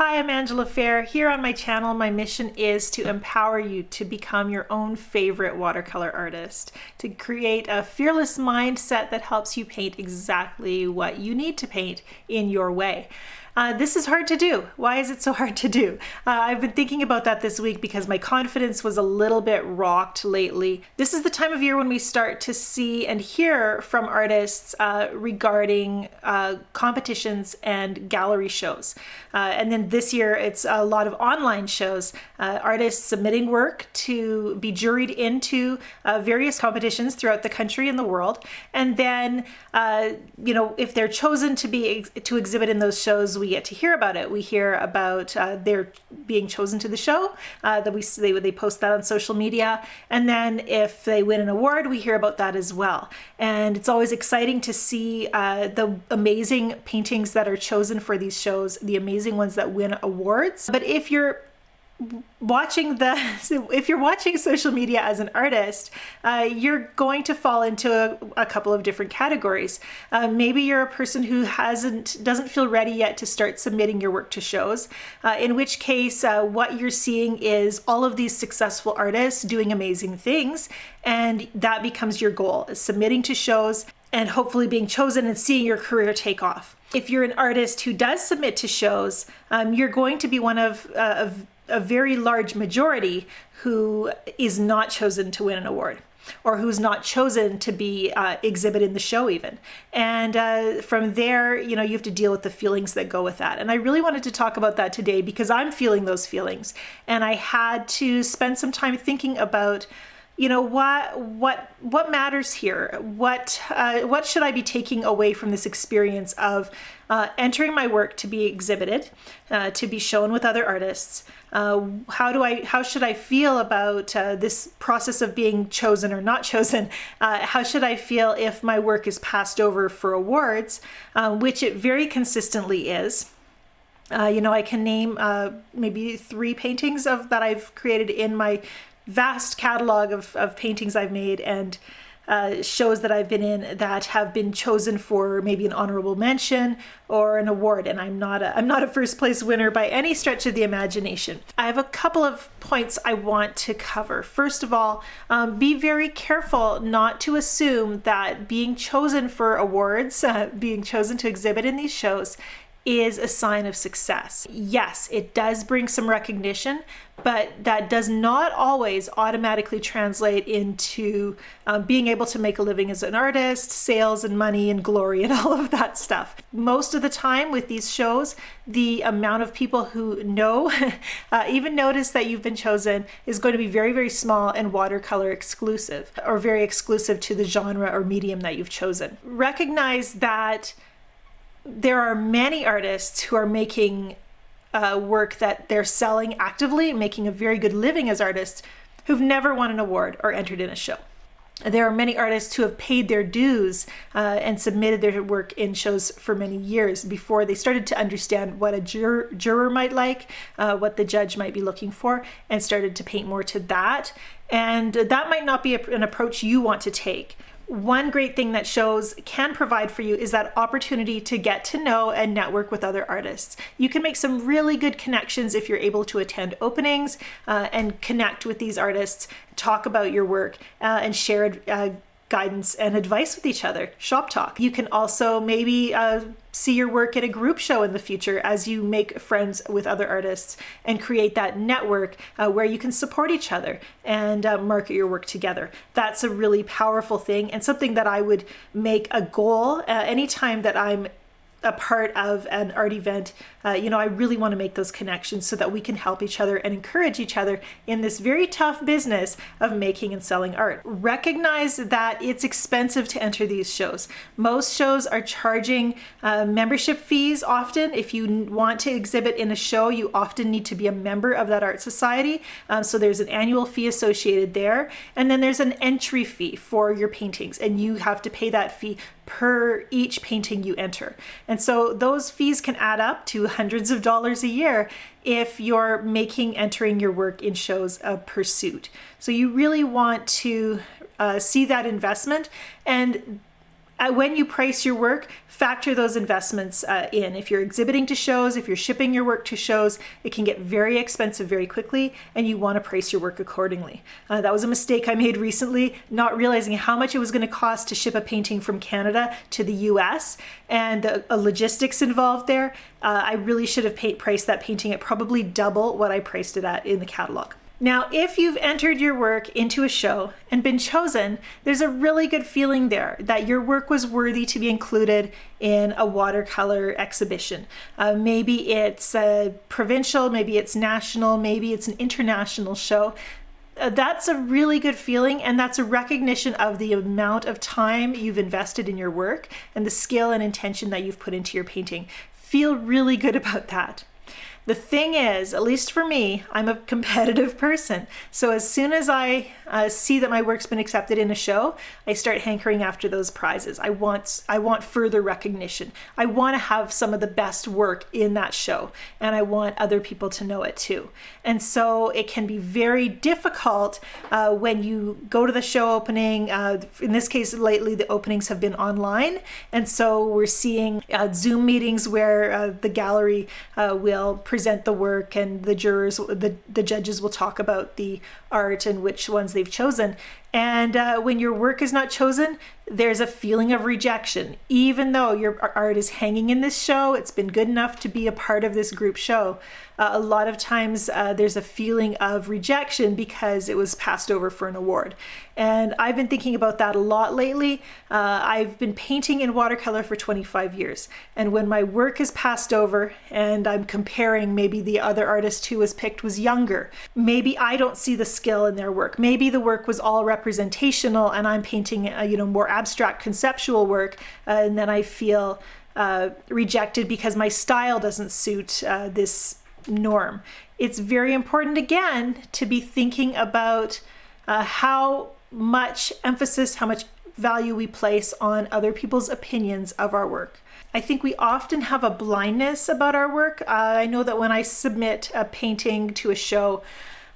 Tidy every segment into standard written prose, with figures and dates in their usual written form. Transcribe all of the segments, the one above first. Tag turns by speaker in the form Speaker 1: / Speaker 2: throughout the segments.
Speaker 1: Hi, I'm Angela Fair. Here on my channel, my mission is to empower you to become your own favorite watercolor artist, to create a fearless mindset that helps you paint exactly what you need to paint in your way. This is hard to do. Why is it so hard to do? I've been thinking about that this week because my confidence was a little bit rocked lately. This is the time of year when we start to see and hear from artists regarding competitions and gallery shows. And then this year it's a lot of online shows, artists submitting work to be juried into various competitions throughout the country and the world. And then, if they're chosen to exhibit in those shows, we get to hear about it. We hear about their being chosen to the show, they post that on social media. And then if they win an award, we hear about that as well. And it's always exciting to see the amazing paintings that are chosen for these shows, the amazing ones that win awards. But if you're watching social media as an artist, you're going to fall into a couple of different categories. Maybe you're a person who doesn't feel ready yet to start submitting your work to shows, in which case what you're seeing is all of these successful artists doing amazing things, and that becomes your goal, is submitting to shows and hopefully being chosen and seeing your career take off. If you're an artist who does submit to shows, you're going to be one of a very large majority who is not chosen to win an award, or who's not chosen to be exhibit in the show even. And from there, you have to deal with the feelings that go with that. And I really wanted to talk about that today because I'm feeling those feelings. And I had to spend some time thinking about what matters here? What should I be taking away from this experience of entering my work to be exhibited, to be shown with other artists? How should I feel about this process of being chosen or not chosen? How should I feel if my work is passed over for awards, which it very consistently is? I can name maybe 3 paintings that I've created in my vast catalog of paintings I've made and shows that I've been in that have been chosen for maybe an honorable mention or an award, and I'm not a first place winner by any stretch of the imagination. I have a couple of points I want to cover. First of all, be very careful not to assume that being chosen for awards, being chosen to exhibit in these shows, is a sign of success. Yes, it does bring some recognition, but that does not always automatically translate into being able to make a living as an artist, sales and money and glory and all of that stuff. Most of the time with these shows, the amount of people who know, even notice that you've been chosen, is going to be very, very small and watercolor exclusive, or very exclusive to the genre or medium that you've chosen. Recognize that there are many artists who are making work that they're selling actively, making a very good living as artists, who've never won an award or entered in a show. There are many artists who have paid their dues and submitted their work in shows for many years before they started to understand what a juror might like, what the judge might be looking for, and started to paint more to that. And that might not be an approach you want to take. One great thing that shows can provide for you is that opportunity to get to know and network with other artists. You can make some really good connections if you're able to attend openings and connect with these artists, talk about your work, and share guidance and advice with each other, shop talk. You can also maybe see your work at a group show in the future as you make friends with other artists and create that network where you can support each other and market your work together. That's a really powerful thing, and something that I would make a goal anytime that I'm a part of an art event. I really want to make those connections so that we can help each other and encourage each other in this very tough business of making and selling art. Recognize that it's expensive to enter these shows. Most shows are charging membership fees often. If you want to exhibit in a show, you often need to be a member of that art society. So there's an annual fee associated there. And then there's an entry fee for your paintings, and you have to pay that fee per each painting you enter. And so those fees can add up to hundreds of dollars a year if you're entering your work in shows a pursuit. So you really want to see that investment. And when you price your work, factor those investments in. If you're exhibiting to shows, if you're shipping your work to shows, it can get very expensive very quickly, and you want to price your work accordingly. That was a mistake I made recently, not realizing how much it was going to cost to ship a painting from Canada to the US, and the logistics involved there. I really should have priced that painting at probably double what I priced it at in the catalog. Now, if you've entered your work into a show and been chosen, there's a really good feeling there that your work was worthy to be included in a watercolor exhibition. Maybe it's provincial, maybe it's national, maybe it's an international show. That's a really good feeling, and that's a recognition of the amount of time you've invested in your work and the skill and intention that you've put into your painting. Feel really good about that. The thing is, at least for me, I'm a competitive person. So as soon as I see that my work's been accepted in a show, I start hankering after those prizes. I want further recognition. I want to have some of the best work in that show, and I want other people to know it too. And so it can be very difficult when you go to the show opening. In this case, lately the openings have been online, and so we're seeing Zoom meetings where the gallery will present the work, and the judges will talk about the art and which ones they've chosen. And when your work is not chosen, there's a feeling of rejection. Even though your art is hanging in this show, it's been good enough to be a part of this group show. A lot of times there's a feeling of rejection because it was passed over for an award. And I've been thinking about that a lot lately. I've been painting in watercolor for 25 years. And when my work is passed over and I'm comparing, maybe the other artist who was picked was younger, maybe I don't see the skill in their work. Maybe the work was all representational and I'm painting more abstract conceptual work, and then I feel rejected because my style doesn't suit this norm. It's very important, again, to be thinking about how much emphasis, how much value we place on other people's opinions of our work. I think we often have a blindness about our work. I know that when I submit a painting to a show,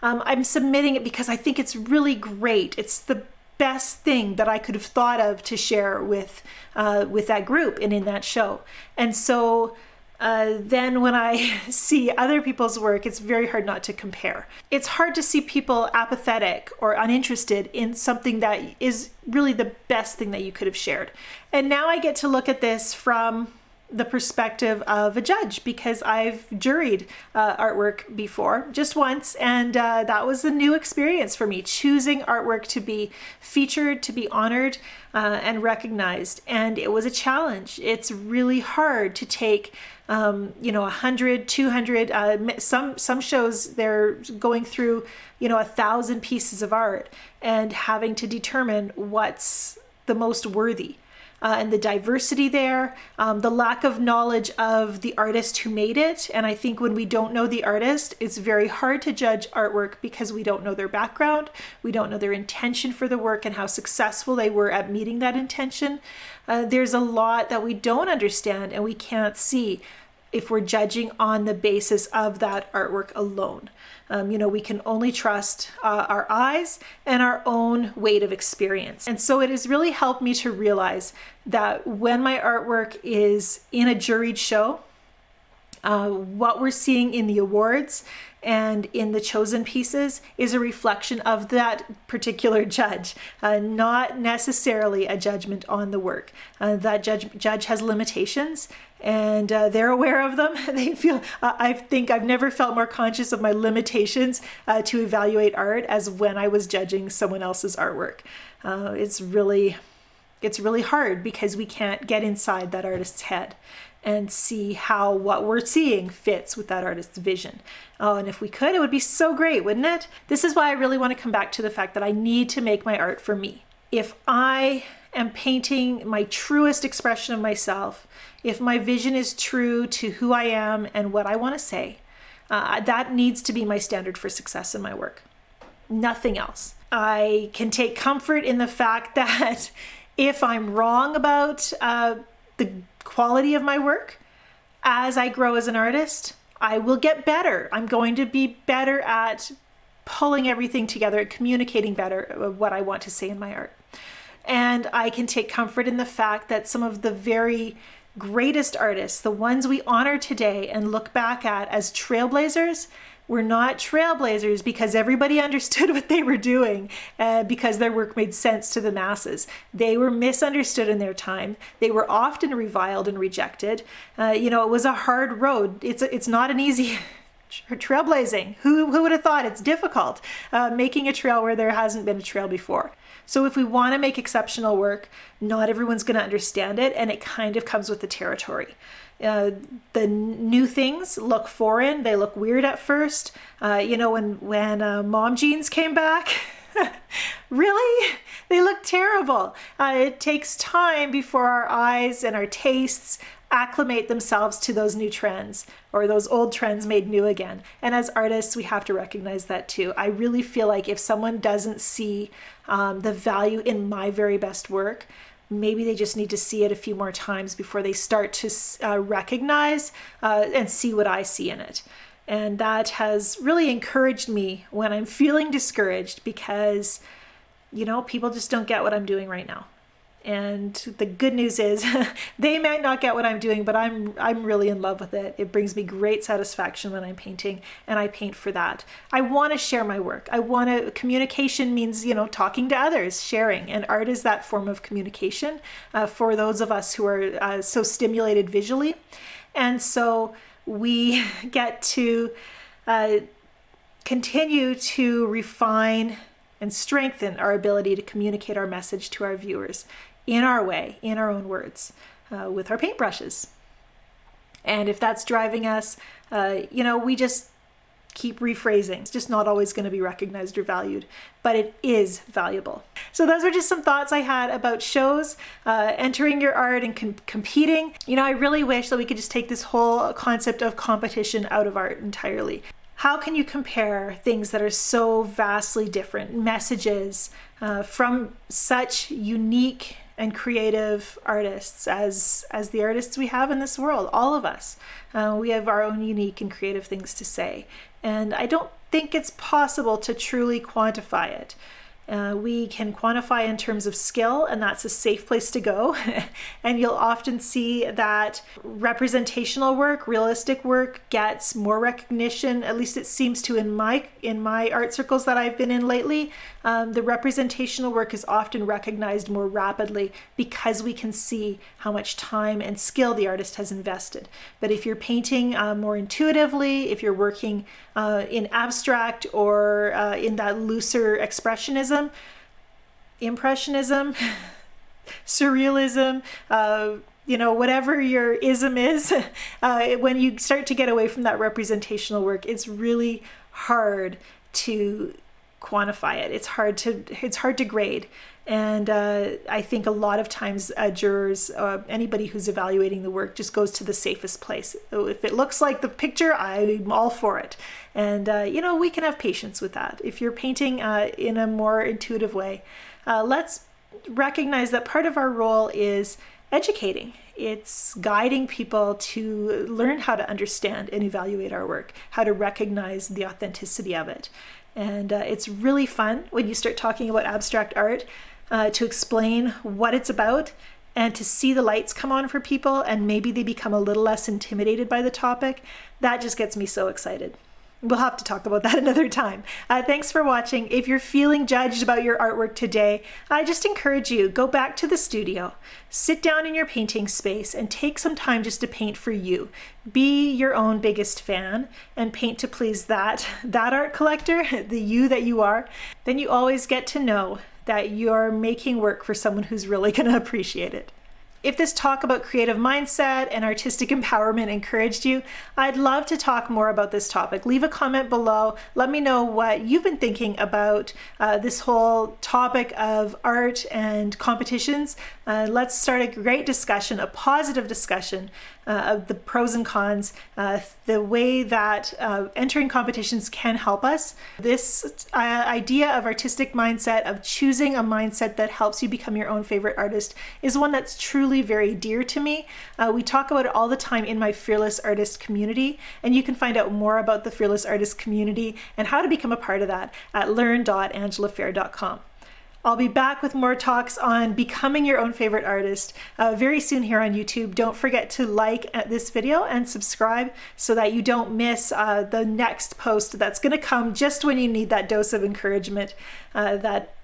Speaker 1: I'm submitting it because I think it's really great. It's the best thing that I could have thought of to share with that group and in that show. And so then when I see other people's work, it's very hard not to compare. It's hard to see people apathetic or uninterested in something that is really the best thing that you could have shared. And now I get to look at this from the perspective of a judge, because I've juried artwork before, just once, and that was a new experience for me, choosing artwork to be featured, to be honored and recognized. And it was a challenge. It's really hard to take 100, 200, some shows they're going through 1,000 pieces of art and having to determine what's the most worthy. And the diversity there, the lack of knowledge of the artist who made it. And I think when we don't know the artist, it's very hard to judge artwork because we don't know their background, we don't know their intention for the work and how successful they were at meeting that intention. There's a lot that we don't understand and we can't see if we're judging on the basis of that artwork alone. We can only trust our eyes and our own weight of experience. And so it has really helped me to realize that when my artwork is in a juried show, what we're seeing in the awards and in the chosen pieces is a reflection of that particular judge, not necessarily a judgment on the work. That judge has limitations, and they're aware of them. They feel, I think I've never felt more conscious of my limitations to evaluate art as when I was judging someone else's artwork. It's really hard because we can't get inside that artist's head and see how what we're seeing fits with that artist's vision. Oh, and if we could, it would be so great, wouldn't it? This is why I really want to come back to the fact that I need to make my art for me. If I am painting my truest expression of myself, if my vision is true to who I am and what I want to say, that needs to be my standard for success in my work. Nothing else. I can take comfort in the fact that if I'm wrong about the quality of my work, as I grow as an artist, I will get better. I'm going to be better at pulling everything together, communicating better what I want to say in my art. And I can take comfort in the fact that some of the very greatest artists, the ones we honor today and look back at as trailblazers, were not trailblazers because everybody understood what they were doing, because their work made sense to the masses. They were misunderstood in their time. They were often reviled and rejected. It was a hard road. It's not an easy trailblazing. Who would have thought it's difficult making a trail where there hasn't been a trail before? So if we want to make exceptional work, not everyone's going to understand it, and it kind of comes with the territory. The new things look foreign. They look weird at first. When mom jeans came back, really? They look terrible. It takes time before our eyes and our tastes acclimate themselves to those new trends, or those old trends made new again. And as artists, we have to recognize that too. I really feel like if someone doesn't see the value in my very best work, maybe they just need to see it a few more times before they start to recognize and see what I see in it. And that has really encouraged me when I'm feeling discouraged, because, people just don't get what I'm doing right now. And the good news is they might not get what I'm doing, but I'm really in love with it. It brings me great satisfaction when I'm painting, and I paint for that. I want to share my work. Communication means, talking to others, sharing, and art is that form of communication for those of us who are so stimulated visually. And so we get to continue to refine and strengthen our ability to communicate our message to our viewers in our way, in our own words, with our paintbrushes. And if that's driving us, we just keep rephrasing. It's just not always going to be recognized or valued, but it is valuable. So those were just some thoughts I had about shows, entering your art and competing. I really wish that we could just take this whole concept of competition out of art entirely. How can you compare things that are so vastly different, messages from such unique and creative artists as the artists we have in this world? All of us, we have our own unique and creative things to say. And I don't think it's possible to truly quantify it. We can quantify in terms of skill, and that's a safe place to go. And you'll often see that representational work, realistic work, gets more recognition. At least it seems to in my art circles that I've been in lately. The representational work is often recognized more rapidly because we can see how much time and skill the artist has invested. But if you're painting more intuitively, if you're working in abstract or in that looser expressionism, impressionism, surrealism, whatever your ism is, when you start to get away from that representational work, it's really hard to quantify it. It's hard to grade. And I think a lot of times jurors, anybody who's evaluating the work, just goes to the safest place. If it looks like the picture, I'm all for it. And, we can have patience with that. If you're painting in a more intuitive way, let's recognize that part of our role is educating. It's guiding people to learn how to understand and evaluate our work, how to recognize the authenticity of it. And it's really fun when you start talking about abstract art to explain what it's about and to see the lights come on for people, and maybe they become a little less intimidated by the topic. That just gets me so excited. We'll have to talk about that another time. Thanks for watching. If you're feeling judged about your artwork today, I just encourage you, go back to the studio, sit down in your painting space, and take some time just to paint for you. Be your own biggest fan and paint to please that art collector, the you that you are. Then you always get to know that you're making work for someone who's really going to appreciate it. If this talk about creative mindset and artistic empowerment encouraged you, I'd love to talk more about this topic. Leave a comment below. Let me know what you've been thinking about this whole topic of art and competitions. Let's start a great discussion, a positive discussion of the pros and cons, the way that entering competitions can help us. This idea of artistic mindset, of choosing a mindset that helps you become your own favorite artist, is one that's truly very dear to me. We talk about it all the time in my Fearless Artist community, and you can find out more about the Fearless Artist community and how to become a part of that at learn.angelafair.com. I'll be back with more talks on becoming your own favorite artist very soon here on YouTube. Don't forget to like this video and subscribe so that you don't miss the next post that's going to come just when you need that dose of encouragement that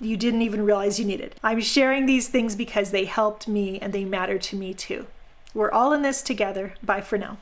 Speaker 1: you didn't even realize you needed. I'm sharing these things because they helped me and they matter to me too. We're all in this together. Bye for now.